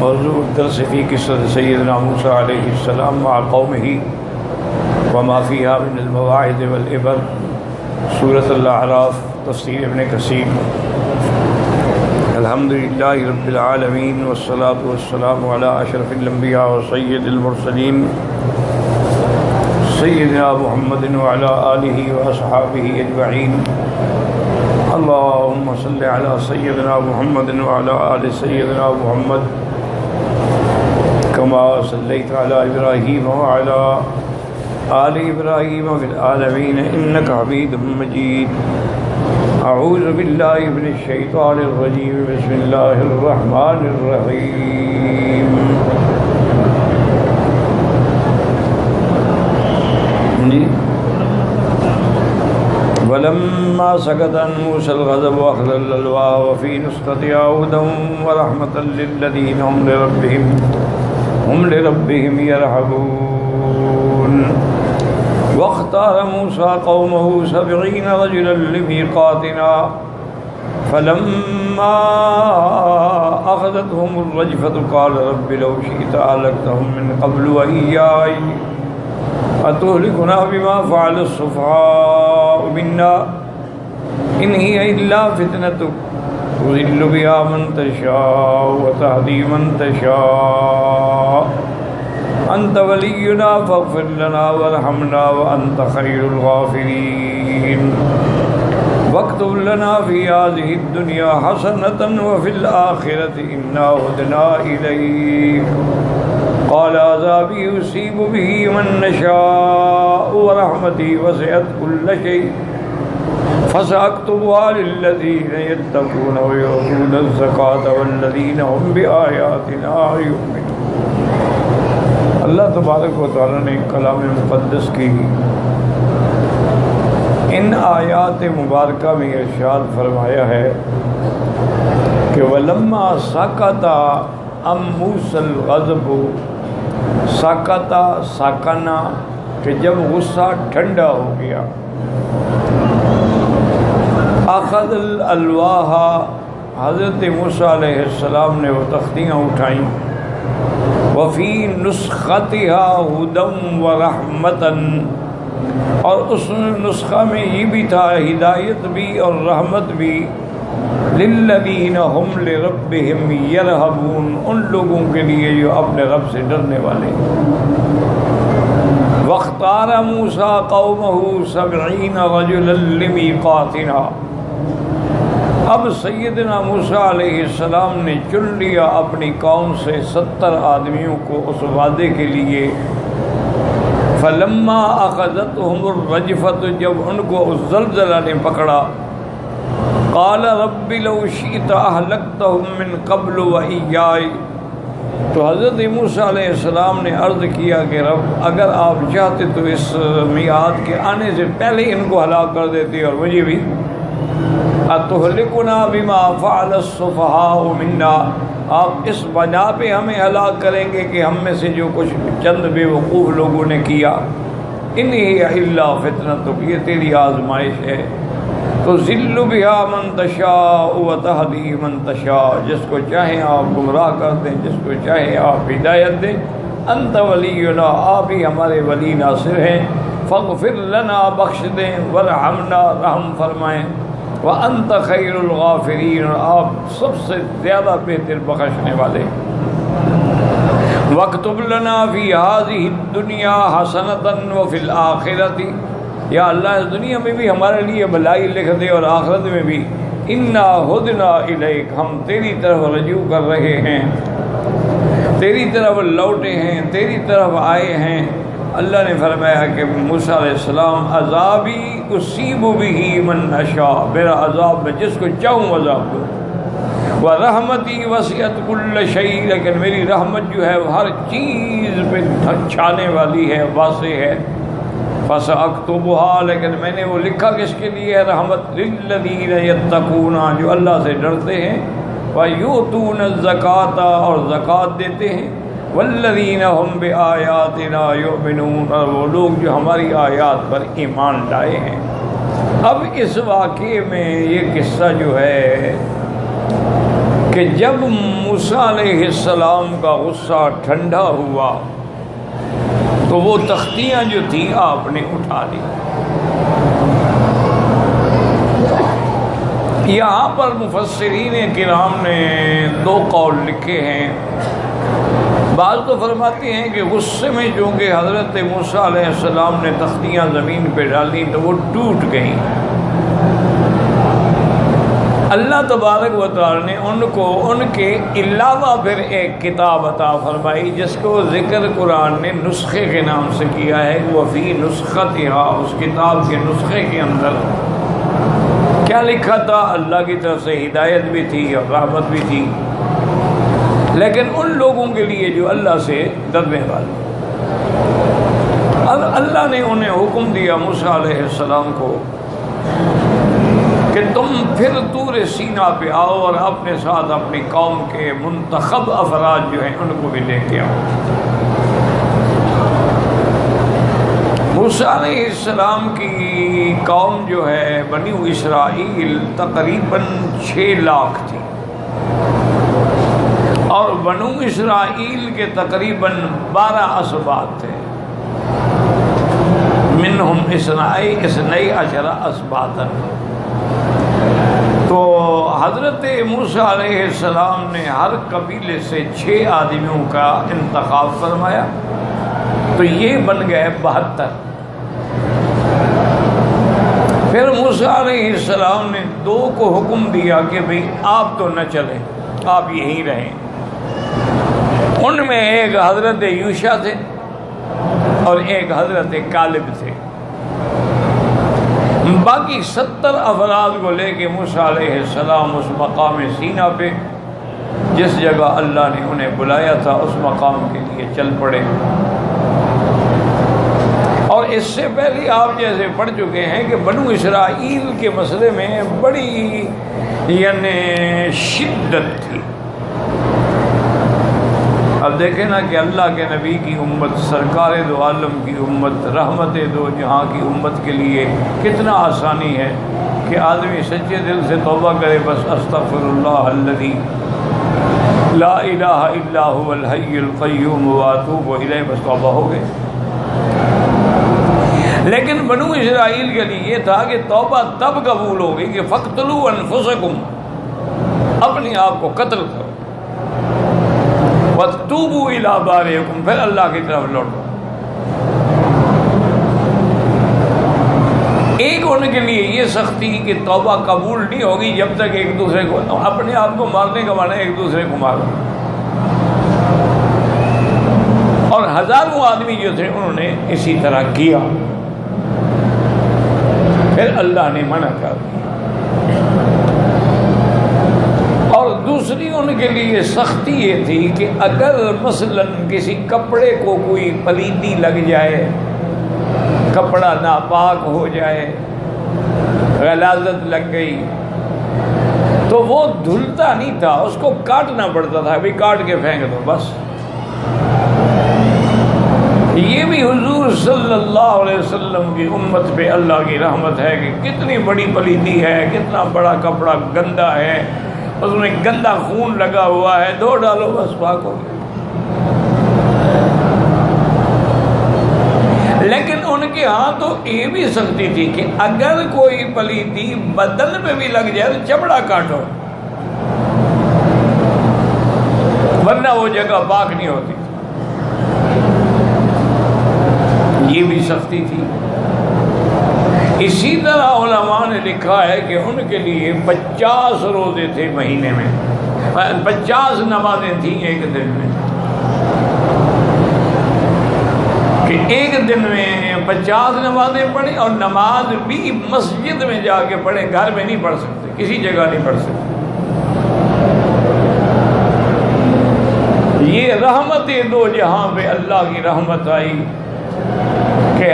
موضوع الدرس في قصة سيدنا موسى عليه السلام مع قومه وما فيها من المواعظ والعبر، سورة الأعراف، تفسیر ابن کثیر۔ الحمد للہ رب العالمین والصلاة والسلام علی اشرف الانبیاء وسید المرسلین سیدنا محمد وعلى آلہ واصحابہ اجمعین۔ اللہم صل علی سیدنا محمد وعلى آل سیدنا محمد کما صلیت علی ابراہیم وعلى آل ابراہیم فی العالمین انک حمید مجید۔ اعوذ باللہ من الشیطان الرجیم، بسم اللہ الرحمن الرحیم۔ ولما سكت عن موسى الغضب وأخذ الألواح وفي نسختها هدى ورحمة للذين هم لربهم يرهبون۔ واختار موسى قومه 70 رجلا لميقاتنا فلما أخذتهم الرجفة قال رب لو شئت أهلكتهم من قبل وإياي أتهلكنا بما فعل السفهاء منا إن هي إلا فتنتك تضل بها من تشاء وتهدي من تشاء أنت ولينا فاغفر لنا وارحمنا وأنت خير الغافرين واكتب لنا في هذه الدنيا حسنة وفي الآخرة إنا هدنا إليك قال عذابي يصيب به من نشاء ورحمتي وسعت كل شيء فسأكتبها للذين يتقون ويؤتون الزكاة والذين هم بآياتنا يؤمنون۔ اللہ تبارک و تعالیٰ نے کلام مقدس کی ان آیات مبارکہ میں ارشاد فرمایا ہے کہ وَلَمَّا سَكَتَ عَن مُوسَى الْغَضَبُ، سَكَتَ سَكَنَ کہ جب غصہ ٹھنڈا ہو گیا، أَخَذَ الْأَلْوَاحَ حضرت موسیٰ علیہ السلام نے وہ تختیاں اٹھائیں، وفی نسختها ہدی ورحمۃ، اور اس نسخہ میں یہ بھی تھا ہدایت بھی اور رحمت بھی، للذین ہم لربہم یرہبون، ان لوگوں کے لیے جو اپنے رب سے ڈرنے والے۔ واختار موسیٰ قومہ 70 رجلا لمیقاتنا، اب سیدنا موسیٰ علیہ السلام نے چن لیا اپنی قوم سے 70 آدمیوں کو اس وعدے کے لیے۔ فلما اخذتهم الرجفۃ، جب ان کو اس زلزلہ نے پکڑا، قال رب لو شئت اہلکتهم من قبل وإیاي، تو حضرت موسیٰ علیہ السلام نے عرض کیا کہ رب اگر آپ چاہتے تو اس میعاد کے آنے سے پہلے ان کو ہلاک کر دیتے اور مجھے بھی۔ اتہلکنا بما فعل السفہاء منا، آپ اس بنا پہ ہمیں ہلاک کریں گے کہ ہم میں سے جو کچھ چند بے وقوف لوگوں نے کیا۔ ان ہی الا فتنتک، یہ تیری آزمائش ہے، تو ذل بها من تشاء وتہدی من تشاء، جس کو چاہیں آپ گمراہ کر دیں، جس کو چاہیں آپ ہدایت دیں۔ انت ولینا، آپ ہی ہمارے ولی ناصر ہیں۔ فاغفر لنا، بخش دیں، ورحمنا، رحم فرمائیں، وَأَنْتَ خَيْرُ الْغَافِرِينَ، آپ سب سے زیادہ بہتر بخشنے والے۔ وَاكْتُبْ لَنَا فِي هَذِهِ الدُّنْيَا حَسَنَةً وَفِي الْآخِرَةِ، یا اللہ اس دنیا میں بھی ہمارے لیے بھلائی لکھ دے اور آخرت میں بھی۔ إِنَّا هُدْنَا إِلَيْكَ، ہم تیری طرف رجوع کر رہے ہیں، تیری طرف لوٹے ہیں، تیری طرف آئے ہیں۔ اللہ نے فرمایا کہ موسیٰ علیہ السلام عذابی اصیب بہ من اشاء، میرا عذاب میں جس کو چاہوں عذاب دوں، ورحمتی وسعت کل شیء، لیکن میری رحمت جو ہے وہ ہر چیز پہ چھانے والی ہے، واسع ہے۔ فسأکتبها، لیکن میں نے وہ لکھا کس کے لیے ہے رحمت، للذین یتقون، جو اللہ سے ڈرتے ہیں، ویؤتون الزکاۃ، اور زکوٰۃ دیتے ہیں، والذین ہم بآیاتنا یؤمنون، اور وہ لوگ جو ہماری آیات پر ایمان لائے ہیں۔ اب اس واقعے میں یہ قصہ جو ہے کہ جب موسیٰ علیہ السلام کا غصہ ٹھنڈا ہوا تو وہ تختیاں جو تھیں آپ نے اٹھا لی۔ یہاں پر مفسرین کرام نے دو قول لکھے ہیں۔ بعض تو فرماتے ہیں کہ غصے میں چونکہ حضرت موسیٰ علیہ السلام نے تختیاں زمین پہ ڈالی تو وہ ٹوٹ گئیں۔ اللہ تبارک و تعالی نے ان کو ان کے علاوہ پھر ایک کتاب عطا فرمائی جس کو ذکر قرآن نے نسخے کے نام سے کیا ہے۔ وفی نسختہا، اس کتاب کے نسخے کے اندر کیا لکھا تھا؟ اللہ کی طرف سے ہدایت بھی تھی اور رحمت بھی تھی، لیکن ان لوگوں کے لیے جو اللہ سے ڈرنے والے۔ اب اللہ نے انہیں حکم دیا موسیٰ علیہ السلام کو کہ تم پھر طور سینا پہ آؤ اور اپنے ساتھ اپنی قوم کے منتخب افراد جو ہیں ان کو بھی لے کے آؤ۔ موسیٰ علیہ السلام کی قوم جو ہے بنی اسرائیل تقریباً 6 لاکھ تھی، اور بنو اسرائیل کے تقریباً 12 اسباط تھے۔ منہم اثنی عشر اسباطا۔ تو حضرت موسیٰ علیہ السلام نے ہر قبیلے سے 6 آدمیوں کا انتخاب فرمایا، تو یہ بن گئے 72۔ پھر موسیٰ علیہ السلام نے 2 کو حکم دیا کہ بھئی آپ تو نہ چلیں، آپ یہیں رہیں۔ ان میں ایک حضرت یوشع تھے اور ایک حضرت کالب تھے۔ باقی 70 افراد کو لے کے موسیٰ علیہ السلام اس مقام سینا پہ جس جگہ اللہ نے انہیں بلایا تھا اس مقام کے لیے چل پڑے۔ اور اس سے پہلے آپ جیسے پڑھ چکے ہیں کہ بنو اسرائیل کے مسئلے میں بڑی شدت تھی۔ اب دیکھیں نا کہ اللہ کے نبی کی امت، سرکار دو عالم کی امت، رحمت دو جہاں کی امت کے لیے کتنا آسانی ہے کہ آدمی سچے دل سے توبہ کرے، بس استغفر اللہ الذی لا الہ الا هو الحی القیوم واتوب الیہ، بس توبہ ہو گئی۔ لیکن بنو اسرائیل کے لیے یہ تھا کہ توبہ تب قبول ہوگی کہ فقتلوا انفسکم، اپنے آپ کو قتل کرو، وَتُوبُوا إِلَىٰ بَارِئِكُمْ، پھر اللہ کی طرف لوٹو۔ ایک ان کے لیے یہ سختی کہ توبہ قبول نہیں ہوگی جب تک ایک دوسرے کو، اپنے آپ کو مارنے کا معنی ایک دوسرے کو مارو۔ اور ہزاروں آدمی جو تھے انہوں نے اسی طرح کیا، پھر اللہ نے منع کر دیا۔ اور دوسری ان کے لیے سختی یہ تھی کہ اگر مثلا کسی کپڑے کو کوئی پلیدی لگ جائے، کپڑا ناپاک ہو جائے، غلاظت لگ گئی، تو وہ دھلتا نہیں تھا، اس کو کاٹنا پڑتا تھا، ابھی کاٹ کے پھینک دو بس۔ یہ بھی حضور صلی اللہ علیہ وسلم کی امت پہ اللہ کی رحمت ہے کہ کتنی بڑی پلیدی ہے، کتنا بڑا کپڑا گندا ہے، اس میں گندا خون لگا ہوا ہے، دھو ڈالو بس پاک ہو گیا۔ لیکن ان کے ہاں تو یہ بھی سختی تھی کہ اگر کوئی پلیدی بدن میں بھی لگ جائے تو چمڑا کاٹو، ورنہ وہ جگہ پاک نہیں ہوتی۔ یہ بھی سختی تھی۔ اسی طرح علماء نے لکھا ہے کہ ان کے لیے 50 روزے تھے مہینے میں، 50 نمازیں تھیں ایک دن میں، کہ ایک دن میں 50 نمازیں پڑھیں، اور نماز بھی مسجد میں جا کے پڑھیں، گھر میں نہیں پڑھ سکتے، کسی جگہ نہیں پڑھ سکتے۔ یہ رحمت دو جہاں پہ اللہ کی رحمت آئی کہ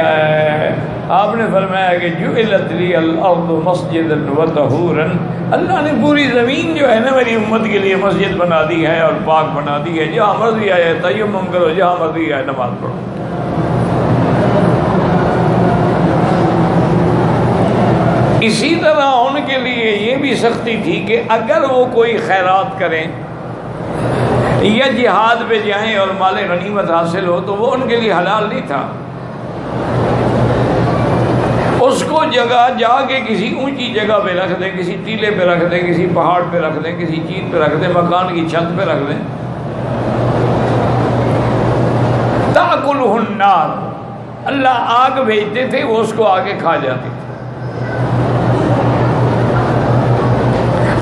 آپ نے فرمایا کہ جعلت لی الارض مسجدا وطہورا، اللہ نے پوری زمین جو ہے نا میری امت کے لیے مسجد بنا دی ہے اور پاک بنا دی ہے، جہاں مرضی آئے تیمم کرو، جہاں مرضی آئے نماز پڑھو۔ اسی طرح ان کے لیے یہ بھی سختی تھی کہ اگر وہ کوئی خیرات کریں یا جہاد پہ جائیں اور مال غنیمت حاصل ہو تو وہ ان کے لیے حلال نہیں تھا. اس کو جگہ جا کے کسی اونچی جگہ پہ رکھ دیں، کسی ٹیلے پہ رکھ دیں، کسی پہاڑ پہ رکھ دیں، کسی چیز پہ رکھ دیں، مکان کی چھت پہ رکھ دیں. تأکلہ النار، اللہ آگ بھیجتے تھے، وہ اس کو آگے کھا جاتی تھی.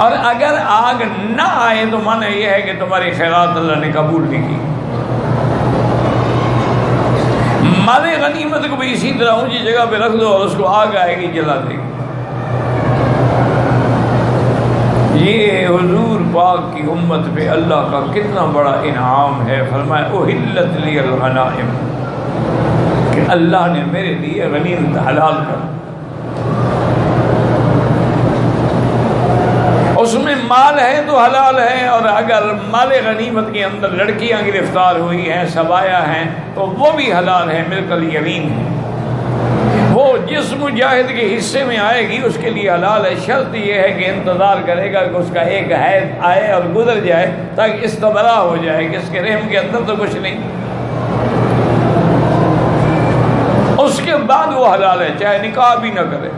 اور اگر آگ نہ آئے تو معنی یہ ہے کہ تمہاری خیرات اللہ نے قبول نہیں کی. مال غنیمت کو بھی اسی طرح اونچی جگہ پہ رکھ دو اور اس کو آگ آئے گی جلا دے گی. یہ حضور پاک کی امت پہ اللہ کا کتنا بڑا انعام ہے. فرمایا احلت لی الغنائم، کہ اللہ نے میرے لیے غنیمت حلال کر. اس میں مال ہے تو حلال ہے، اور اگر مال غنیمت کے اندر لڑکیاں گرفتار ہوئی ہیں، سبایا ہیں، تو وہ بھی حلال ہے، بالکل یقین ہے. وہ جس مجاہد کے حصے میں آئے گی اس کے لیے حلال ہے. شرط یہ ہے کہ انتظار کرے گا کہ اس کا ایک حیض آئے اور گزر جائے تاکہ استبراء ہو جائے کہ اس کے رحم کے اندر تو کچھ نہیں. اس کے بعد وہ حلال ہے، چاہے نکاح بھی نہ کرے.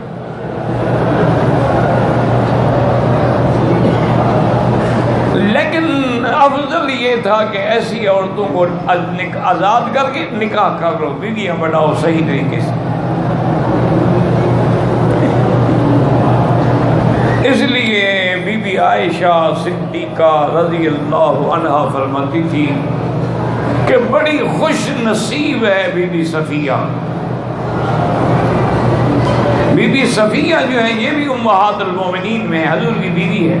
لیکن افضل یہ تھا کہ ایسی عورتوں کو آزاد کر کے نکاح کر لو، بیویاں بناؤ صحیح طریقے سے. اس لیے بی بی عائشہ صدیقہ رضی اللہ عنہا فرماتی تھی کہ بڑی خوش نصیب ہے بی بی صفیہ. بی بی صفیہ جو ہے یہ بھی امہات المومنین میں حضور کی بیوی ہے.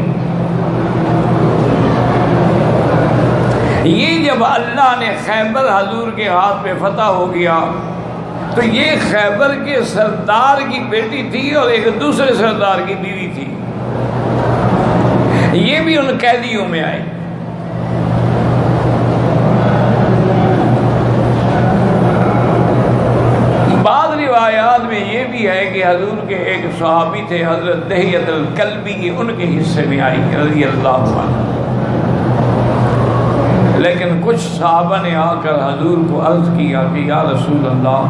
یہ جب اللہ نے خیبر حضور کے ہاتھ پہ فتح ہو گیا تو یہ خیبر کے سردار کی بیٹی تھی اور ایک دوسرے سردار کی بیوی تھی. یہ بھی ان قیدیوں میں آئی. بعض روایات میں یہ بھی ہے کہ حضور کے ایک صحابی تھے حضرت دحیۃ الکلبی، ان کے حصے میں آئی رضی اللہ عنہ. لیکن کچھ صحابہ نے آ کر حضور کو عرض کیا کہ یا رسول اللہ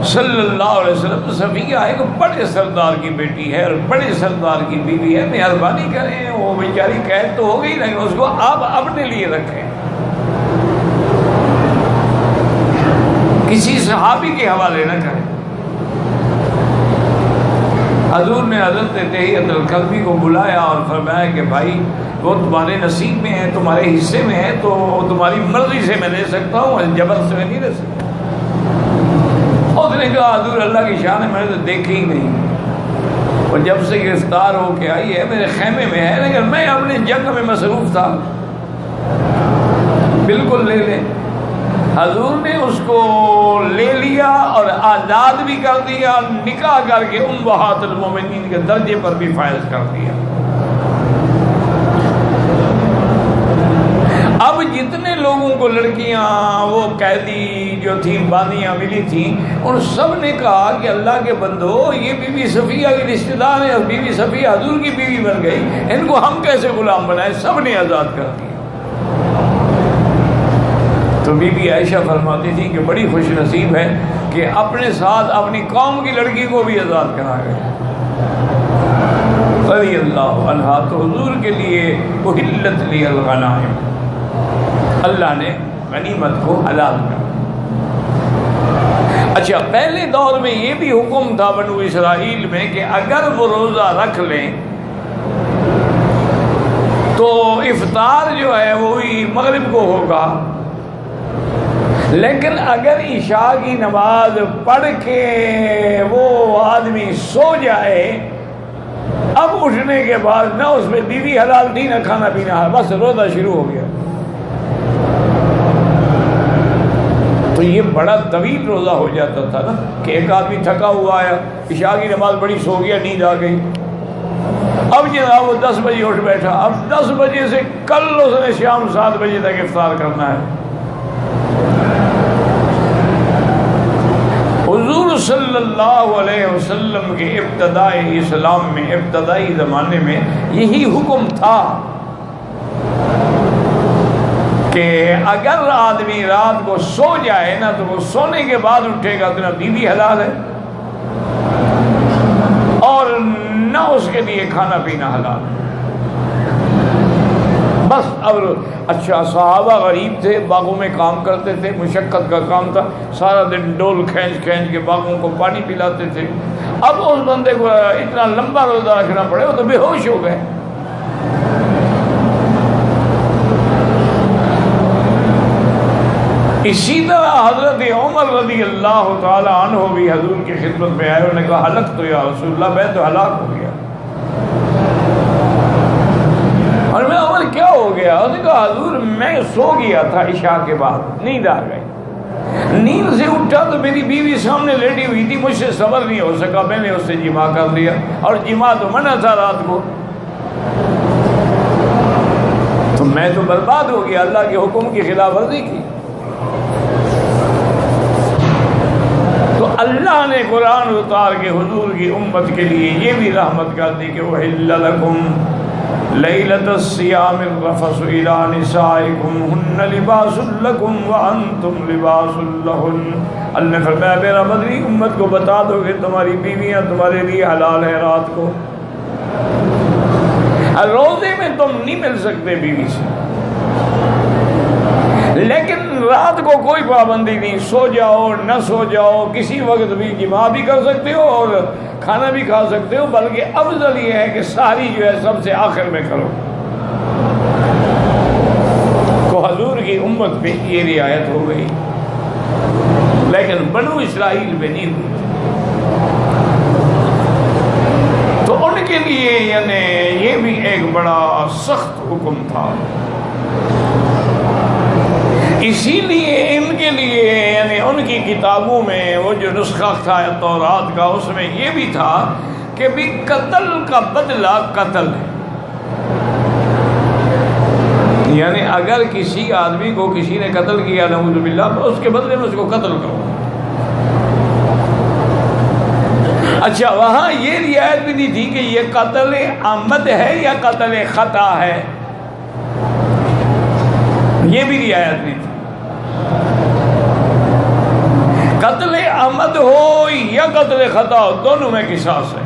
صلی اللہ علیہ وسلم، صفیہ ایک بڑے سردار کی بیٹی ہے اور بڑے سردار کی بیوی ہے، مہربانی کریں، وہ بیچاری قید تو ہو گئی لیکن اس کو آپ اپنے لیے رکھیں، کسی صحابی کے حوالے نہ کریں. حضور نے حضرت دحیۃ الکلبی کو بلایا اور فرمایا کہ بھائی وہ تمہارے نصیب میں ہے، تمہارے حصے میں ہے، تو تمہاری مرضی سے میں لے سکتا ہوں، جبر سے میں نہیں لے سکتا. اس نے کہا حضور اللہ کی شان ہے، میں نے تو دیکھی ہی نہیں، اور جب سے گرفتار ہو کے آئی ہے میرے خیمے میں ہے، لیکن میں اپنے جنگ میں مصروف تھا. بالکل لے لیں. حضور نے اس کو لے لیا اور آزاد بھی کر دیا، نکاح کر کے امہات المومنین کے درجے پر بھی فائز کر دیا. اب جتنے لوگوں کو لڑکیاں وہ قیدی جو تھیں باندیاں ملی تھیں، ان سب نے کہا کہ اللہ کے بندو، یہ بی بی صفیہ کی رشتہ دار ہے اور بی بی صفیہ حضور کی بیوی بن گئی، ان کو ہم کیسے غلام بنائے؟ سب نے آزاد کر دیا. تو بی بی عائشہ فرماتی تھی کہ بڑی خوش نصیب ہے کہ اپنے ساتھ اپنی قوم کی لڑکی کو بھی آزاد کرا گئے رضی اللہ عنہا. تو حضور کے لیے احلت لی الغنائم، اللہ نے غنیمت کو حلال کر. اچھا، پہلے دور میں یہ بھی حکم تھا بنو اسرائیل میں کہ اگر وہ روزہ رکھ لیں تو افطار جو ہے وہی مغرب کو ہوگا، لیکن اگر عشاء کی نماز پڑھ کے وہ آدمی سو جائے، اب اٹھنے کے بعد نہ اس میں بیوی حلال تھی نہ کھانا پینا، بس روزہ شروع ہو گیا. تو یہ بڑا طویل روزہ ہو جاتا تھا نا کہ ایک آدمی تھکا ہوا آیا، عشاء کی نماز پڑھی، سو گیا، نیند آ گئی. اب جناب وہ 10 بجے اٹھ بیٹھا، اب 10 بجے سے کل اس نے شام 7 بجے تک افطار کرنا ہے. حضور صلی اللہ علیہ وسلم کے ابتدائی اسلام میں، ابتدائی زمانے میں یہی حکم تھا کہ اگر آدمی رات کو سو جائے نا تو وہ سونے کے بعد اٹھے گا تو نہ بیوی حلال ہے اور نہ اس کے لیے کھانا پینا حلال ہے۔ بس اب اچھا صحابہ غریب تھے، باغوں میں کام کرتے تھے، مشقت کا کام تھا، سارا دن ڈول کھینچ کھینچ کے باغوں کو پانی پلاتے تھے۔ اب اس بندے کو اتنا لمبا روزہ رکھنا پڑے، وہ تو بے ہوش ہو گئے۔ اسی طرح حضرت عمر رضی اللہ تعالی عنہ بھی حضور کی خدمت میں آئے، انہوں نے کہا ہلک تو یا رسول اللہ، میں تو ہلاک ہو گیا۔ اور میں عمر کیا ہو گیا؟ انہوں نے کہا حضور میں سو گیا تھا عشاء کے بعد، نیند آ گئی، نیند سے اٹھا تو میری بیوی سامنے لیٹی ہوئی تھی، مجھ سے صبر نہیں ہو سکا، میں نے اس سے جماع کر لیا، اور جماع تو منع تھا رات کو، تو میں تو برباد ہو گیا، اللہ کے حکم کی خلاف ورزی کی۔ تو اللہ نے قرآن اتار کے حضور کی امت کے لیے یہ بھی رحمت کر دی کہ وَحِلَّ لَكُمْ لَيْلَةَ الصِّيَامِ الرَّفَثُ إِلَىٰ نِسَائِكُمْ هُنَّ لِبَاسٌ لَكُمْ وَأَنْتُمْ لِبَاسٌ لَهُنَّ۔ اللہ نے فرمایا میرا مدنی امت کو بتا دو کہ تمہاری بیویاں تمہارے لیے حلال ہیں رات کو، روزے میں تم نہیں مل سکتے بیوی سے، لیکن رات کو کوئی پابندی نہیں، سو جاؤ نہ سو جاؤ، کسی وقت بھی جماع بھی کر سکتے ہو اور کھانا بھی کھا سکتے ہو، بلکہ افضل یہ ہے کہ ساری جو ہے سب سے آخر میں کرو۔ تو حضور کی امت پہ یہ رعایت ہو گئی، لیکن بنو اسرائیل پہ نہیں ہوئی، تو ان کے لیے یعنی یہ بھی ایک بڑا سخت حکم تھا۔ اسی لیے ان کے لیے یعنی ان کی کتابوں میں وہ جو نسخہ تھا تورات کا، اس میں یہ بھی تھا کہ بھی قتل کا بدلہ قتل ہے، یعنی اگر کسی آدمی کو کسی نے قتل کیا نعوذ باللہ، اس کے بدلے میں اس کو قتل کرو۔ اچھا وہاں یہ رعایت بھی نہیں تھی کہ یہ قتل عمد ہے یا قتل خطا ہے، یہ بھی رعایت نہیں تھی۔ قتل عمد ہو یا قتل خطا ہو، دونوں میں قصاص ہے۔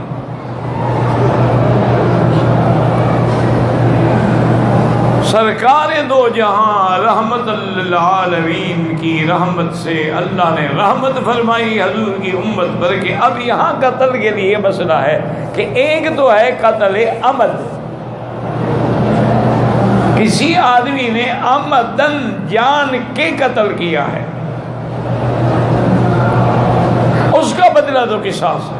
سرکار دو جہاں رحمت للعالمین کی رحمت سے اللہ نے رحمت فرمائی حضور کی امت پر کہ اب یہاں قتل کے لیے مسئلہ ہے کہ ایک تو ہے قتل عمد، کسی آدمی نے عمدن جان کے قتل کیا ہے، اس کا بدلہ تو قصاص ہے۔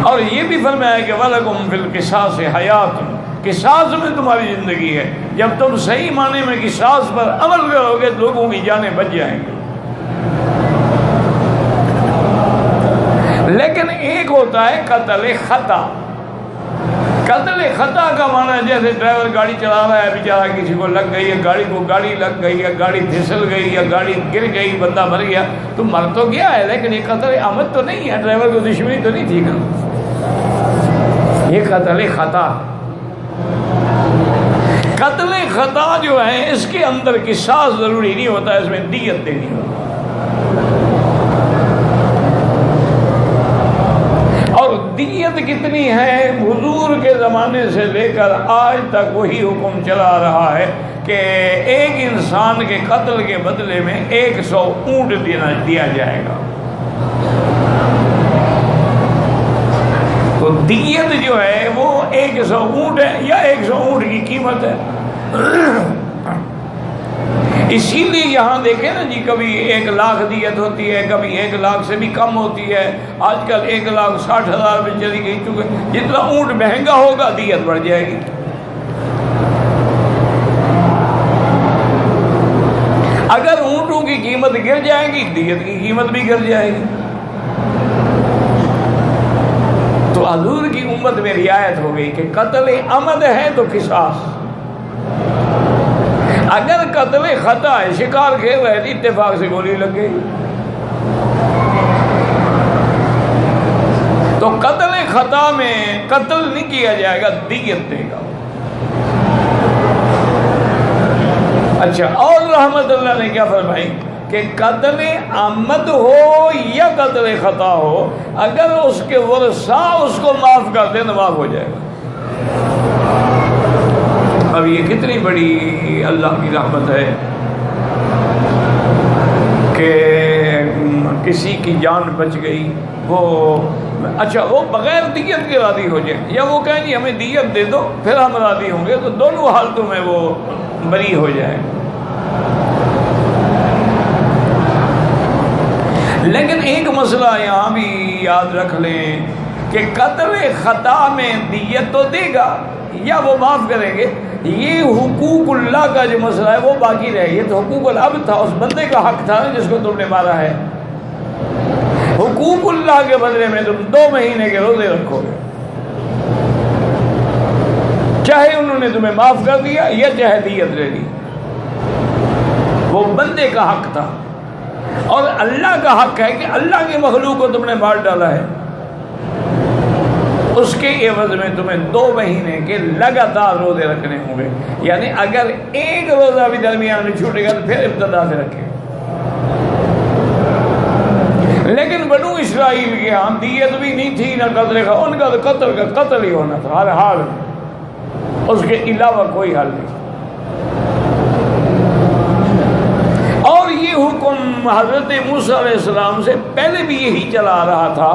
اور یہ بھی فرمایا کہ وَلَكُمْ فِي الْقِصَاصِ حَيَاتٌ، قصاص میں تمہاری زندگی ہے، جب تم صحیح معنی میں قصاص پر عمل کرو گے تو لوگوں کی جانیں بچ جائیں گے۔ لیکن ایک ہوتا ہے قتل خطا، قتل خطا کا معنی جیسے ڈرائیور گاڑی چلا رہا ہے، بیچارہ کسی کو لگ گئی ہے، گاڑی کو گاڑی لگ گئی یا گاڑی پھسل گئی یا گاڑی گر گئی، بندہ مر گیا، تو مر تو گیا ہے لیکن یہ قتل عمد تو نہیں ہے، ڈرائیور کو دشمنی تو نہیں تھی نا، یہ قتل خطا۔ قتل خطا جو ہے اس کے اندر قصاص ضروری نہیں ہوتا، اس میں دیت دینی ہوتی، اور دیت کتنی ہے؟ حضور کے زمانے سے لے کر آج تک وہی حکم چلا رہا ہے کہ ایک انسان کے قتل کے بدلے میں 100 اونٹ دیا جائے گا۔ تو دیت جو ہے وہ 100 اونٹ ہے یا 100 اونٹ کی قیمت ہے۔ اسی لیے یہاں دیکھیں نا جی، کبھی 1 لاکھ دیت ہوتی ہے، کبھی 1 لاکھ سے بھی کم ہوتی ہے، آج کل 1,60,000 میں چلی گئی، چونکہ جتنا اونٹ مہنگا ہوگا دیت بڑھ جائے گی۔ اگر اونٹوں کی قیمت گر جائے گی دیت کی قیمت بھی گر جائے گی۔ تو حضور کی امت میں رعایت ہو گئی کہ قتل عمد ہے تو قصاص، اگر قتل خطا ہے، شکار کھیل رہے تھے، اتفاق سے گولی لگ گئی، تو قتل خطا میں قتل نہیں کیا جائے گا، دیت دے گا۔ اچھا، اور رحمت اللہ نے کیا فرمائی کہ قتل عمد ہو یا قتل خطا ہو، اگر اس کے ورثاء اس کو معاف کر دیں تو معاف ہو جائے گا۔ اب یہ کتنی بڑی اللہ کی رحمت ہے کہ کسی کی جان بچ گئی، وہ اچھا وہ بغیر دیت کے راضی ہو جائے، یا وہ کہیں جی ہمیں دیت دے دو پھر ہم راضی ہوں گے، تو دونوں حالتوں میں وہ بری ہو جائے۔ لیکن ایک مسئلہ یہاں بھی یاد رکھ لیں کہ قتل خطا میں دیت تو دے گا یا وہ معاف کریں گے، یہ حقوق اللہ کا جو مسئلہ ہے وہ باقی رہے۔ یہ تو حقوق العبد تھا، اس بندے کا حق تھا جس کو تم نے مارا ہے۔ حقوق اللہ کے بدلے میں تم 2 مہینے کے روزے رکھو گے، چاہے انہوں نے تمہیں معاف کر دیا یا چاہے دیت لے لی، وہ بندے کا حق تھا۔ اور اللہ کا حق ہے کہ اللہ کی مخلوق کو تم نے مار ڈالا ہے، اس کے عوض میں تمہیں 2 مہینے کے لگاتار روزے رکھنے ہوں گے، یعنی اگر ایک روزہ بھی درمیان میں چھوٹے گا تو پھر ابتدا سے رکھے۔ لیکن بنو اسرائیل کے ہاں دیت بھی نہیں تھی نہ قتل کا، ان کا تو قتل ہی ہونا تھا ہر حال میں، اس کے علاوہ کوئی حل نہیں۔ اور یہ حکم حضرت موسیٰ علیہ السلام سے پہلے بھی یہی چلا آ رہا تھا،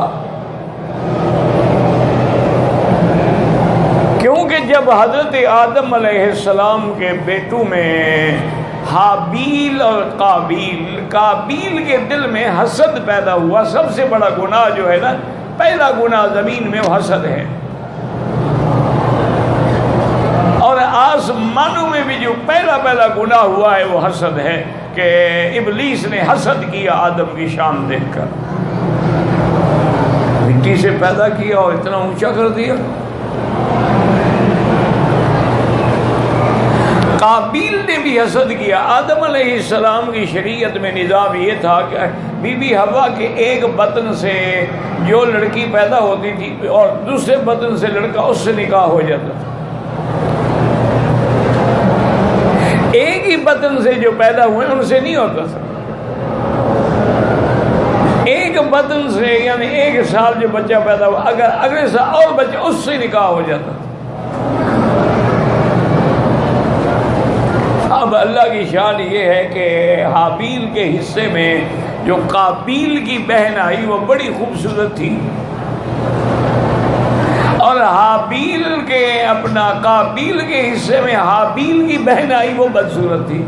کیونکہ جب حضرت آدم علیہ السلام کے بیٹوں میں حابیل اور قابیل کے دل میں حسد پیدا ہوا، سب سے بڑا گناہ جو ہے نا، پہلا گناہ زمین میں وہ حسد ہے، اور آسمانوں میں بھی جو پہلا گناہ ہوا ہے وہ حسد ہے، کہ ابلیس نے حسد کیا آدم کی شان دیکھ کر، مٹی سے پیدا کیا اور اتنا اونچا کر دیا۔ قابیل نے بھی حسد کیا۔ آدم علیہ السلام کی شریعت میں نظام یہ تھا کہ بی بی حوا کے ایک بطن سے جو لڑکی پیدا ہوتی تھی اور دوسرے بطن سے لڑکا، اس سے نکاح ہو جاتا تھا۔ ایک ہی بطن سے جو پیدا ہوئے ان سے نہیں ہوتا تھا، ایک بطن سے یعنی ایک سال جو بچہ پیدا ہوا، اگر اگلے سال اور بچہ اس سے نکاح ہو جاتا تھا۔ اب اللہ کی شان یہ ہے کہ حابیل کے حصے میں جو قابیل کی بہن آئی وہ بڑی خوبصورت تھی، اور قابیل کے حصے میں حابیل کی بہن آئی وہ بدصورت تھی۔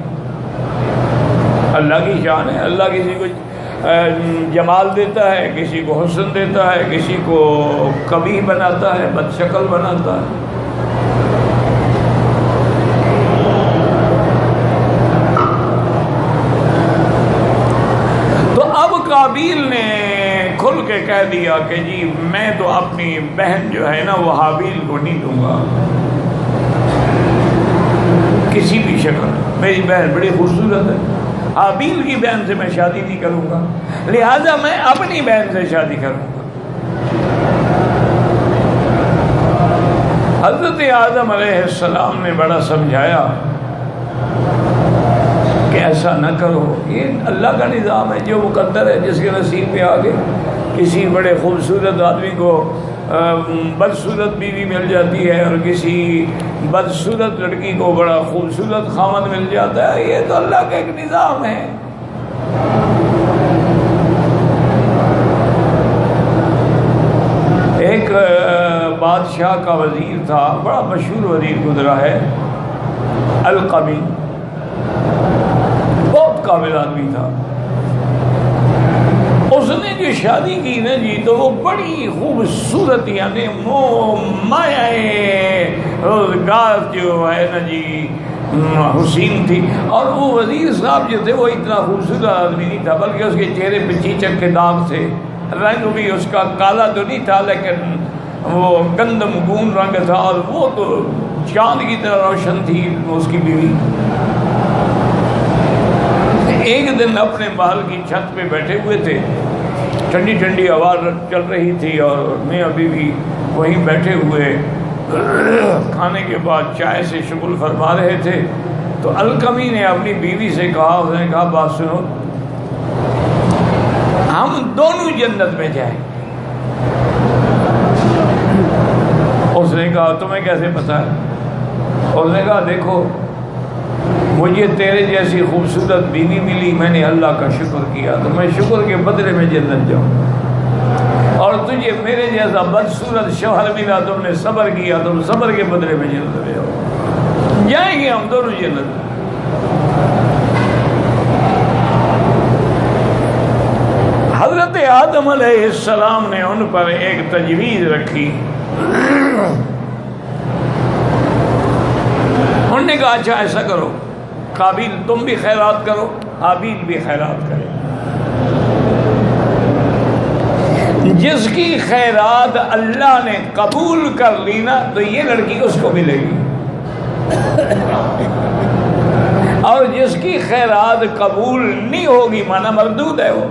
اللہ کی شان ہے، اللہ کسی کو جمال دیتا ہے، کسی کو حسن دیتا ہے، کسی کو قبیح بناتا ہے، بد شکل بناتا ہے۔ قابیل نے کھل کے کہہ دیا کہ جی میں تو اپنی بہن جو ہے نا وہ حابیل کو نہیں دوں گا کسی بھی شکل، میری بہن بڑی خوبصورت ہے، حابیل کی بہن سے میں شادی نہیں کروں گا، لہذا میں اپنی بہن سے شادی کروں گا۔ حضرت آدم علیہ السلام نے بڑا سمجھایا کہ ایسا نہ کرو، یہ اللہ کا نظام ہے، جو مقدر ہے، جس کے نصیب میں آگے کسی بڑے خوبصورت آدمی کو بدصورت بیوی مل جاتی ہے اور کسی بدصورت لڑکی کو بڑا خوبصورت خامد مل جاتا ہے، یہ تو اللہ کا ایک نظام ہے۔ ایک بادشاہ کا وزیر تھا، بڑا مشہور وزیر گزرا ہے، القمی، بہت قابل آدمی تھا۔ اس نے جو شادی کی نا جی تو وہ بڑی خوبصورت یعنی مایا روزگار جو ہے نا جی حسین تھی، اور وہ وزیر صاحب جو تھے وہ اتنا خوبصورت آدمی نہیں تھا، بلکہ اس کے چہرے پہ چیچک کے داغ تھے، رنگ بھی اس کا کالا تو نہیں تھا لیکن وہ گندم گون رنگ تھا، اور وہ تو چاند کی طرح روشن تھی اس کی بیوی۔ ایک دن اپنے محل کی چھت پہ بیٹھے ہوئے تھے، ٹھنڈی ٹھنڈی ہوا چل رہی تھی اور میں ابھی بھی وہیں بیٹھے ہوئے کھانے کے بعد چائے سے شغل فرما رہے تھے، تو القمی نے اپنی بیوی سے کہا، اس نے کہا بات سنو، ہم دونوں جنت میں جائیں۔ اس نے کہا تمہیں کیسے پتا ہے؟ اس نے کہا دیکھو مجھے تیرے جیسی خوبصورت بیوی ملی، میں نے اللہ کا شکر کیا تو میں شکر کے بدلے میں جنت جاؤں، اور تجھے میرے جیسا بدصورت شوہر ملا، تم نے صبر کیا، تم صبر کے بدلے میں جنت میں جاؤ، جائیں گے ہم دونوں جنت۔ حضرت آدم علیہ السلام نے ان پر ایک تجویز رکھی، انہوں نے کہا اچھا ایسا کرو، قابیل تم بھی خیرات کرو، حابیل بھی خیرات کرے، جس کی خیرات اللہ نے قبول کر لی نا تو یہ لڑکی اس کو ملے گی، اور جس کی خیرات قبول نہیں ہوگی مانا مردود ہے وہ،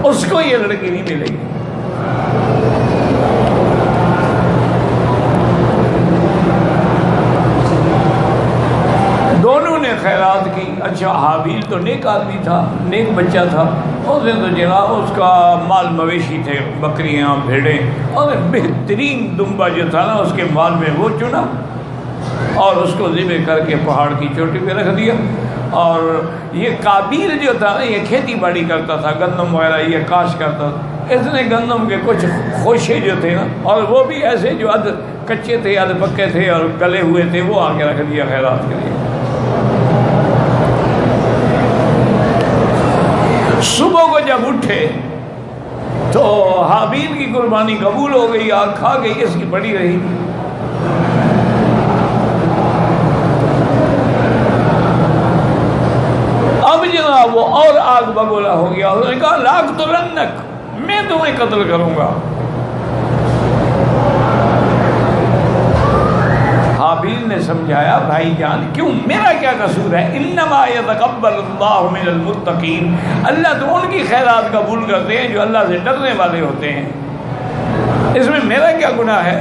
اس کو یہ لڑکی نہیں ملے گی۔ دونوں نے خیرات کی۔ اچھا حابیل تو نیک آدمی تھا، نیک بچہ تھا، اس نے تو جناب اس کا مال مویشی تھے، بکریاں بھیڑیں، اور بہترین دمبا جو تھا نا اس کے مال میں وہ چنا اور اس کو ذبح کر کے پہاڑ کی چوٹی پہ رکھ دیا۔ اور یہ قابیل جو تھا نا یہ کھیتی باڑی کرتا تھا، گندم وغیرہ یہ کاش کرتا تھا، اس نے گندم کے کچھ خوشے جو تھے نا، اور وہ بھی ایسے جو ادھ کچے تھے ادھ پکے تھے اور گلے ہوئے تھے، وہ آ کے رکھ دیا خیرات کے لیے۔ صبح کو جب اٹھے تو حابیل کی قربانی قبول ہو گئی، آگ کھا گئی، اس کی پڑی رہی۔ اب جناب وہ اور آگ بگولا ہو گیا، اس نے کہا لاقتلنک، میں تمہیں قتل کروں گا۔ حابیل نے سمجھایا بھائی جان کیوں، میرا کیا قصور ہے، انما یتقبل اللہ من المتقین، اللہ تو ان کی خیرات قبول کرتے ہیں جو اللہ سے ڈرنے والے ہوتے ہیں، اس میں میرا کیا گناہ ہے۔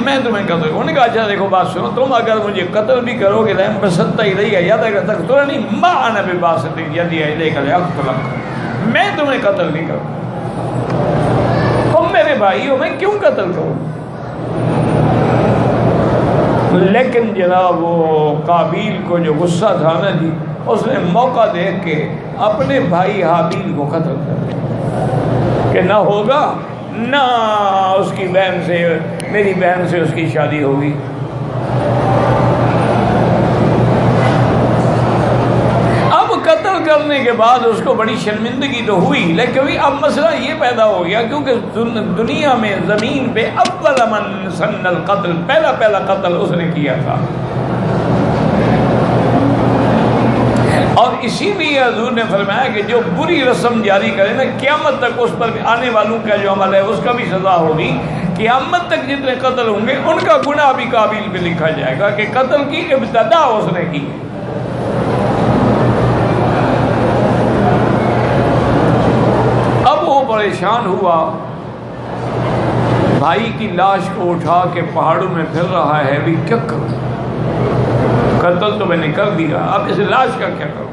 میں تمہیں قتل کروں۔ انہوں نے کہا اچھا دیکھو بات سنو، تم اگر مجھے قتل بھی کرو گے لم بسطت الیہ یدک تقتلنی ما انا بباسط یدی الیک لیقتلک، میں تمہیں قتل نہیں کروں، تم میرے بھائی ہو، میں کیوں قتل کروں۔ لیکن جناب وہ قابیل کو جو غصہ تھا نا جی، اس نے موقع دیکھ کے اپنے بھائی حابیل کو قتل کر دیا کہ نہ ہوگا نہ اس کی بہن سے، میری بہن سے اس کی شادی ہوگی۔ اب قتل کرنے کے بعد اس کو بڑی شرمندگی تو ہوئی، لیکن اب مسئلہ یہ پیدا ہو گیا کیونکہ دنیا میں زمین پہ اول من سن القتل، پہلا قتل اس نے کیا تھا، اور اسی لیے حضور نے فرمایا کہ جو بری رسم جاری کرے نا قیامت تک اس پر آنے والوں کا جو عمل ہے اس کا بھی سزا ہوگی، قیامت تک جتنے قتل ہوں گے ان کا گناہ بھی قابیل پہ لکھا جائے گا کہ قتل کی ابتدا اس نے کی۔ اب وہ پریشان ہوا، بھائی کی لاش کو اٹھا کے پہاڑوں میں پھر رہا ہے، بھی کیا کروں، قتل تو میں نے کر دیا، اب اس لاش کا کیا کروں۔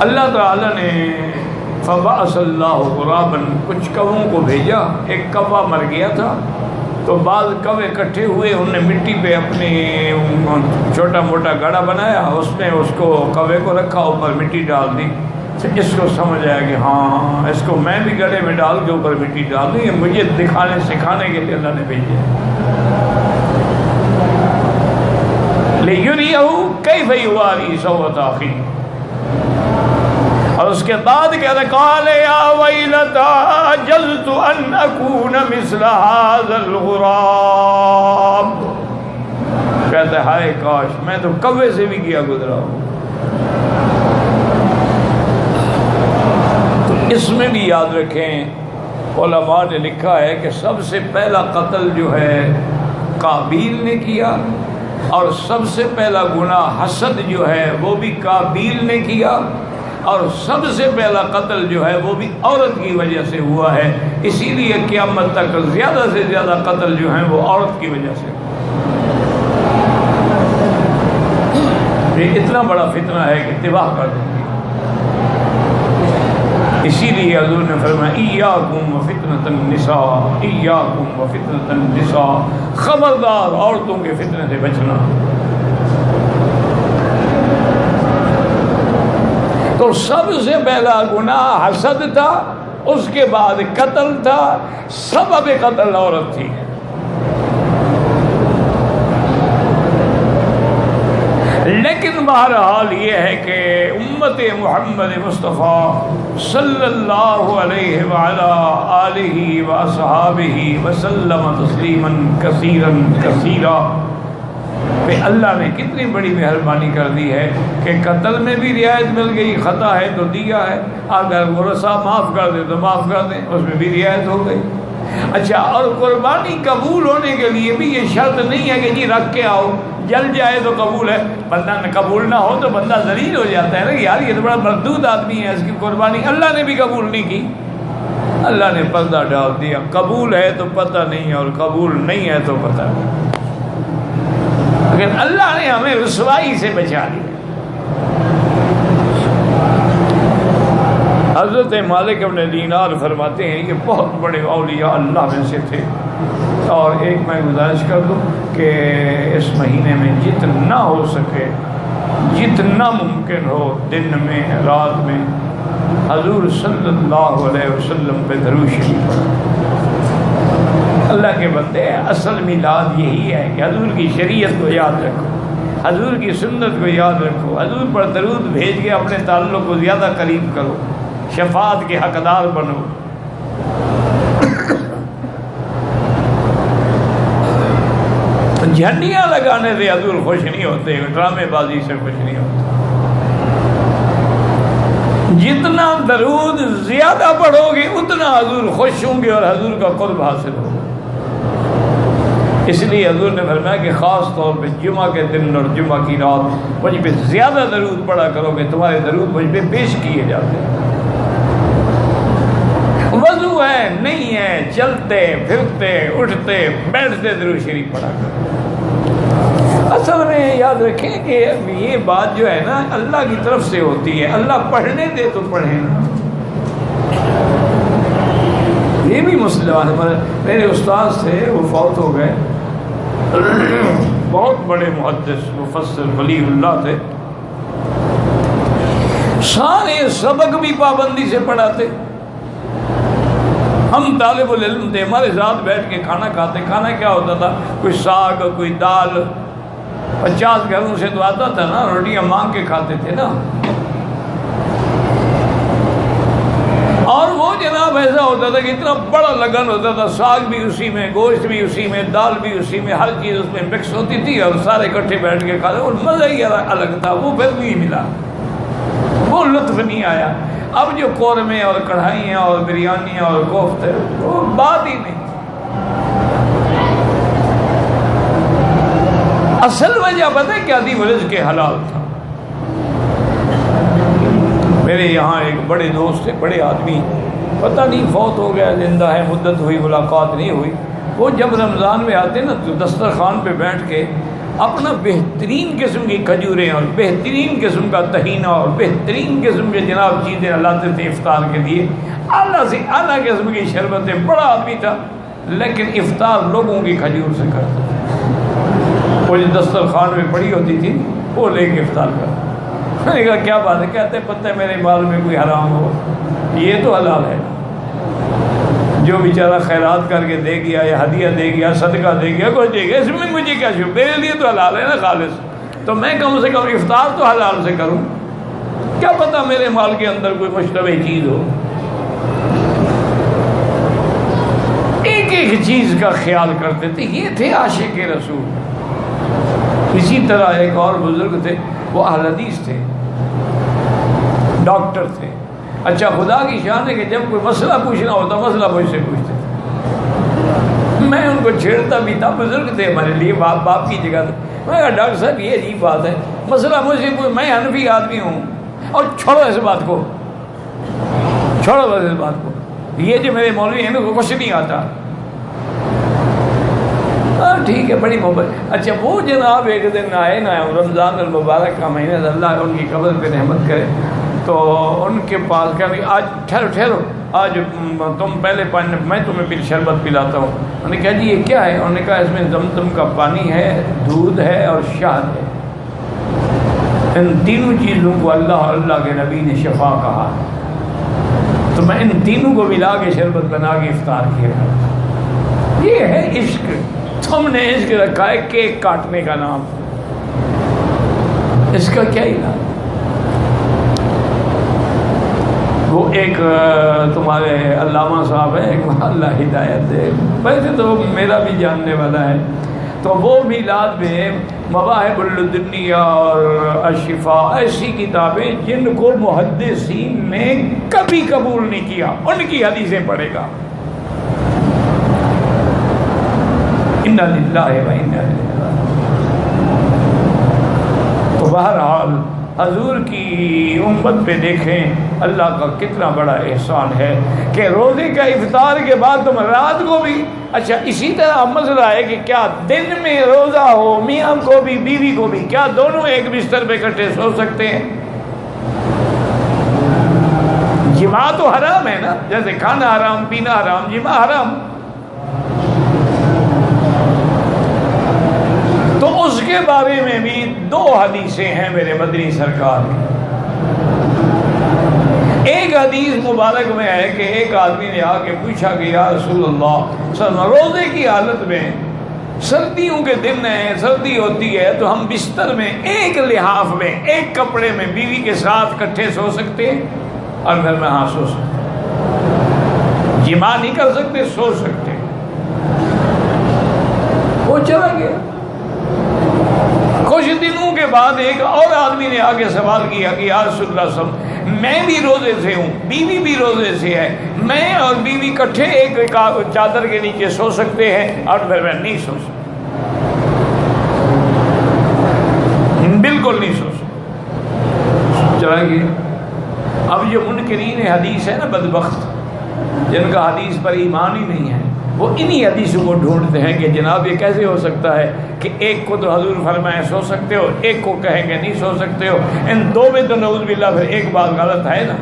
اللہ تعالیٰ نے فبعث اللہ غرابا، کچھ کووں کو بھیجا، ایک کوا مر گیا تھا تو بعض کوے اکٹھے ہوئے، انہوں نے مٹی پہ اپنے چھوٹا موٹا گڑھا بنایا، اس میں اس کو کوے کو رکھا، اوپر مٹی ڈال دی، اس کو سمجھ آیا کہ ہاں اس کو میں بھی گڑھے میں ڈال کے اوپر مٹی ڈال دوں، یہ مجھے دکھانے سکھانے کے لیے اللہ نے بھیجا لِيُرِيَهُ كَيْفَ يُوَارِي سَوْءَةَ أَخِيهِ۔ اور اس کے بعد کہتا ہے قَالَ يَا وَيْلَتَا عَجَزْتُ أَنْ أَكُونَ مِثْلَ هَذَا الْغُرَابِ، کہتا ہے ہائے کاش میں تو کوے سے بھی گیا گزرا ہوں۔ تو اس میں بھی یاد رکھیں علماء نے لکھا ہے کہ سب سے پہلا قتل جو ہے قابیل نے کیا، اور سب سے پہلا گناہ حسد جو ہے وہ بھی قابیل نے کیا، اور سب سے پہلا قتل جو ہے وہ بھی عورت کی وجہ سے ہوا ہے. اسی لیے قیامت تک زیادہ سے زیادہ قتل جو ہیں وہ عورت کی وجہ سے. یہ اتنا بڑا فتنہ ہے کہ تباہ کر دیں گے. اسی لیے حضور نے فرمایا ایاکم وفتنۃ النساء، ایاکم وفتنۃ النساء، خبردار عورتوں کے فتنے سے بچنا. تو سب سے پہلا گناہ حسد تھا، اس کے بعد قتل تھا، سبب قتل عورت تھی. لیکن بہرحال یہ ہے کہ امت محمد مصطفیٰ صلی اللہ علیہ وعلا آلہ واصحابہ وسلم تسلیما کثیرا کثیرا پہ اللہ نے کتنی بڑی مہربانی کر دی ہے کہ قتل میں بھی رعایت مل گئی. خطا ہے تو دیا ہے، اگر ورثہ معاف کر دے تو معاف کر دیں، اس میں بھی رعایت ہو گئی. اچھا، اور قربانی قبول ہونے کے لیے بھی یہ شرط نہیں ہے کہ جی رکھ کے آؤ، جل جائے تو قبول ہے. بندہ قبول نہ ہو تو بندہ ذلیل ہو جاتا ہے نا، یار یہ تو بڑا مردود آدمی ہے، اس کی قربانی اللہ نے بھی قبول نہیں کی. اللہ نے پردہ ڈال دیا، قبول ہے تو پتہ نہیں اور قبول نہیں ہے تو پتہ نہیں. لیکن اللہ نے ہمیں رسوائی سے بچا لیا. حضرت مالک ابن دینار فرماتے ہیں یہ بہت بڑے اولیاء اللہ میں سے تھے. اور ایک میں گزارش کر دوں کہ اس مہینے میں جتنا ہو سکے، جتنا ممکن ہو، دن میں رات میں حضور صلی اللہ علیہ وسلم پہ درود شریف پڑھو. اللہ کے بندے، اصل میلاد یہی ہے کہ حضور کی شریعت کو یاد رکھو، حضور کی سنت کو یاد رکھو، حضور پر درود بھیج کے اپنے تعلق کو زیادہ قریب کرو، شفاعت کے حقدار بنو. جھنڈیاں لگانے سے حضور خوش نہیں ہوتے، ڈرامے بازی سے خوش نہیں ہوتے. جتنا درود زیادہ پڑھو گے اتنا حضور خوش ہوں گے اور حضور کا قرب حاصل ہوگا. اس لیے حضور نے فرمایا کہ خاص طور پہ جمعہ کے دن اور جمعہ کی رات مجھ پہ زیادہ درود پڑھا کرو گے، تمہارے درود مجھ پہ پیش کیے جاتے ہیں. وضو ہے نہیں ہے، چلتے پھرتے اٹھتے بیٹھتے درود شریف پڑھا کرو. اصل میں یاد رکھیں کہ یہ بات جو ہے نا اللہ کی طرف سے ہوتی ہے. اللہ پڑھنے دے تو پڑھیں. یہ بھی مسلمان ہے. میرے استاد تھے، وہ فوت ہو گئے، بہت بڑے محدث مفسر ولی اللہ تھے. سارے سبق بھی پابندی سے پڑھاتے. ہم طالب العلم تھے، ہمارے ساتھ بیٹھ کے کھانا کھاتے. کھانا کیا ہوتا تھا؟ کوئی ساگ، کوئی دال. 50 گھروں سے تو آتا تھا نا، روٹیاں مانگ کے کھاتے تھے نا. اور وہ جناب ایسا ہوتا تھا کہ اتنا بڑا لگن ہوتا تھا، ساگ بھی اسی میں، گوشت بھی اسی میں، دال بھی اسی میں، ہر چیز اس میں مکس ہوتی تھی اور سارے اکٹھے بیٹھ کے کھاتے. اور مزہ ہی الگ تھا. وہ پھر نہیں ملا، وہ لطف نہیں آیا. اب جو قورمے اور کڑھائیاں اور بریانیاں اور کوفتے، وہ بات ہی نہیں. اصل وجہ پتہ ہے کیا تھی؟ رزق کے حلال تھا. میرے یہاں ایک بڑے دوست تھے، بڑے آدمی، پتہ نہیں فوت ہو گیا زندہ ہے، مدت ہوئی، ملاقات نہیں ہوئی. وہ جب رمضان میں آتے نا تو دسترخوان پہ بیٹھ کے اپنا بہترین قسم کی کھجوریں اور بہترین قسم کا طحینہ اور بہترین قسم کے جناب چیزیں لاتے تھے افطار کے لیے. اعلیٰ سے اعلیٰ قسم کی شربتیں. بڑا آدمی تھا لیکن افطار لوگوں کی کھجور سے کرتا تھا. وہ جو دسترخوان میں پڑی ہوتی تھی وہ لے کے افطار کرتا. میں نے کہا کیا بات ہے؟ کہتے پتہ ہے میرے مال میں کوئی حرام ہو، یہ تو حلال ہے. جو بیچارہ خیرات کر کے دے گیا یا ہدیہ دے گیا، صدقہ دے گیا، کچھ دے گیا، اس میں مجھے کیا شبہ؟ میرے لیے تو حلال ہے نا خالص. تو میں کم سے کم افطار تو حلال سے کروں. کیا پتہ میرے مال کے اندر کوئی مشتبہ چیز ہو. ایک ایک چیز کا خیال کرتے تھے. یہ تھے عاشق رسول. اسی طرح ایک اور بزرگ تھے، وہ اہل حدیث تھے، ڈاکٹر تھے. اچھا خدا کی شان ہے کہ جب کوئی مسئلہ پوچھنا ہوتا مسئلہ مجھ سے پوچھتے تھے، میں ان کو چھیڑتا بھی تھا، بزرگ تھے ہمارے لیے، باپ کی جگہ تھا۔ میں کہا ڈاکٹر صاحب یہ عجیب بات ہے، مسئلہ مجھ سے پوچھ، میں حنفی آدمی ہوں، اور چھوڑو اس بات کو، چھوڑو بس اس بات کو، یہ جو میرے مولوی ہیں ان کو کچھ نہیں آتا۔ ہاں ٹھیک ہے، بڑی محبت۔ اچھا وہ جناب ایک دن آئے نا، رمضان المبارک کا مہینہ، اللہ ان کی قبر پہ رحمت کرے، تو ان کے پاس کہ آج ٹھہرو آج تم پہلے پانی، میں تمہیں پھر شربت پلاتا ہوں۔ انہوں نے کہا جی یہ کیا ہے؟ انہوں نے کہا اس میں زمزم کا پانی ہے، دودھ ہے اور شہد ہے، ان تینوں چیزوں کو اللہ اللہ کے نبی نے شفا کہا، تو میں ان تینوں کو ملا کے شربت بنا کے افطار کیا۔ یہ ہے عشق، تم نے عشق رکھا ہے کیک کاٹنے کا نام، اس کا کیا علاج؟ وہ ایک تمہارے علامہ صاحب ہیں، ایک اللہ ہدایت دے، ویسے تو میرا بھی جاننے والا ہے، تو وہ میلاد میں مواہب الدنیا اور الشفا ایسی کتابیں جن کو محدثین نے کبھی قبول نہیں کیا ان کی حدیثیں پڑھے گا۔ انا للہ و انا الیہ راجعون۔ تو بہرحال حضور کی امت پہ دیکھیں اللہ کا کتنا بڑا احسان ہے کہ روزے کا افطار کے بعد تم رات کو بھی، اچھا اسی طرح مسئلہ ہے کہ کیا دن میں روزہ ہو، میاں کو بھی بیوی کو بھی، کیا دونوں ایک بستر پہ اکٹھے سو سکتے ہیں؟ جماع تو حرام ہے نا، جیسے کھانا حرام، پینا حرام، جماع حرام۔ تو اس کے بارے میں بھی دو حدیثیں ہیں میرے مدنی سرکار کی۔ ایک حدیث مبارک میں ہے کہ ایک آدمی نے آ کے پوچھا کہ یا رسول اللہ صلی اللہ علیہ وسلم، روزے کی حالت میں سردیوں کے دن ہیں، سردی ہوتی ہے تو ہم بستر میں ایک لحاف میں ایک کپڑے میں بیوی کے ساتھ اکٹھے سو سکتے ہیں؟ اور گھر میں ہاں سو سکتے، جماع نہیں کر سکتے، سو سکتے۔ وہ چلا گیا۔ کچھ دنوں کے بعد ایک اور آدمی نے آگے سوال کیا کہ یا رسول اللہ صلی اللہ علیہ وسلم، میں بھی روزے سے ہوں، بیوی بھی روزے سے ہے، میں اور بیوی اکٹھے ایک چادر کے نیچے سو سکتے ہیں؟ اور پھر میں نہیں سو سکتا، بالکل نہیں سو سکتا، چلا گیا۔ اب جو منکرین حدیث ہے نا، بدبخت جن کا حدیث پر ایمان ہی نہیں ہے، وہ انہی حدیثوں کو ڈھونڈتے ہیں کہ جناب یہ کیسے ہو سکتا ہے کہ ایک کو تو حضور فرمائے سو سکتے ہو، ایک کو کہیں گے نہیں سو سکتے ہو، ان دو میں تو نعوذ باللہ پھر ایک بات غلط ہے نا۔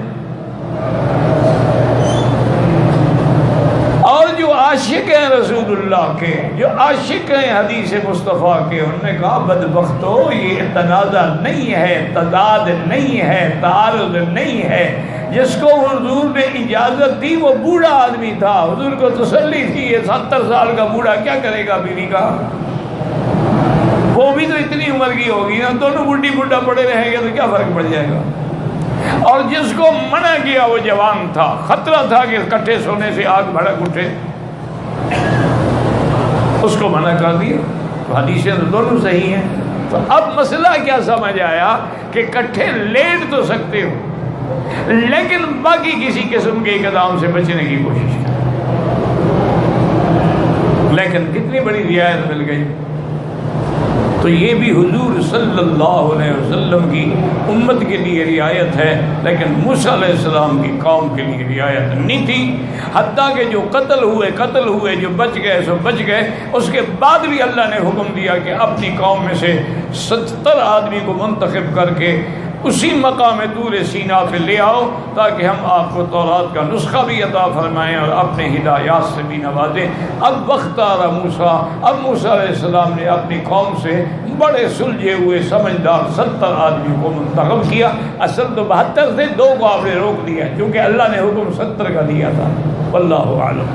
اور جو عاشق ہیں رسول اللہ کے، جو عاشق ہیں حدیث مصطفیٰ کے، انہوں نے کہا بدبختو یہ تنازع نہیں ہے، تضاد نہیں ہے، تعارض نہیں ہے، جس کو حضور نے اجازت دی وہ بوڑھا آدمی تھا، حضور کو تسلی تھی یہ 70 سال کا بوڑھا کیا کرے گا بیوی کا، وہ بھی تو اتنی عمر کی ہوگی نا، دونوں بڈھی بڈھا پڑے رہیں گے تو کیا فرق پڑ جائے گا۔ اور جس کو منع کیا وہ جوان تھا، خطرہ تھا کہ کٹھے سونے سے آگ بھڑک اٹھے، اس کو منع کر دیا۔ تو حدیثیں تو دونوں صحیح ہیں۔ تو اب مسئلہ کیا سمجھ آیا کہ کٹھے لیٹ تو سکتے ہو لیکن باقی کسی قسم کے اقدام سے بچنے کی کوشش کریں۔ لیکن کتنی بڑی رعایت مل گئی۔ تو یہ بھی حضور صلی اللہ علیہ وسلم کی امت کے لیے رعایت ہے، لیکن موسیٰ علیہ السلام کی قوم کے لیے رعایت نہیں تھی۔ حتیٰ کہ جو قتل ہوئے، جو بچ گئے سو بچ گئے، اس کے بعد بھی اللہ نے حکم دیا کہ اپنی قوم میں سے 70 آدمی کو منتخب کر کے اسی مقام طور سینا پہ لے آؤ تاکہ ہم آپ کو تورات کا نسخہ بھی عطا فرمائیں اور اپنے ہدایات سے بھی نوازیں۔ اب وقت آ رہا موسیٰ، اب موسیٰ علیہ السلام نے اپنی قوم سے بڑے سلجھے ہوئے سمجھدار 70 آدمی کو منتخب کیا۔ اصل تو 72 تھے، 2 کو آپ نے روک دیا کیونکہ اللہ نے حکم 70 کا دیا تھا۔ واللہ اعلم۔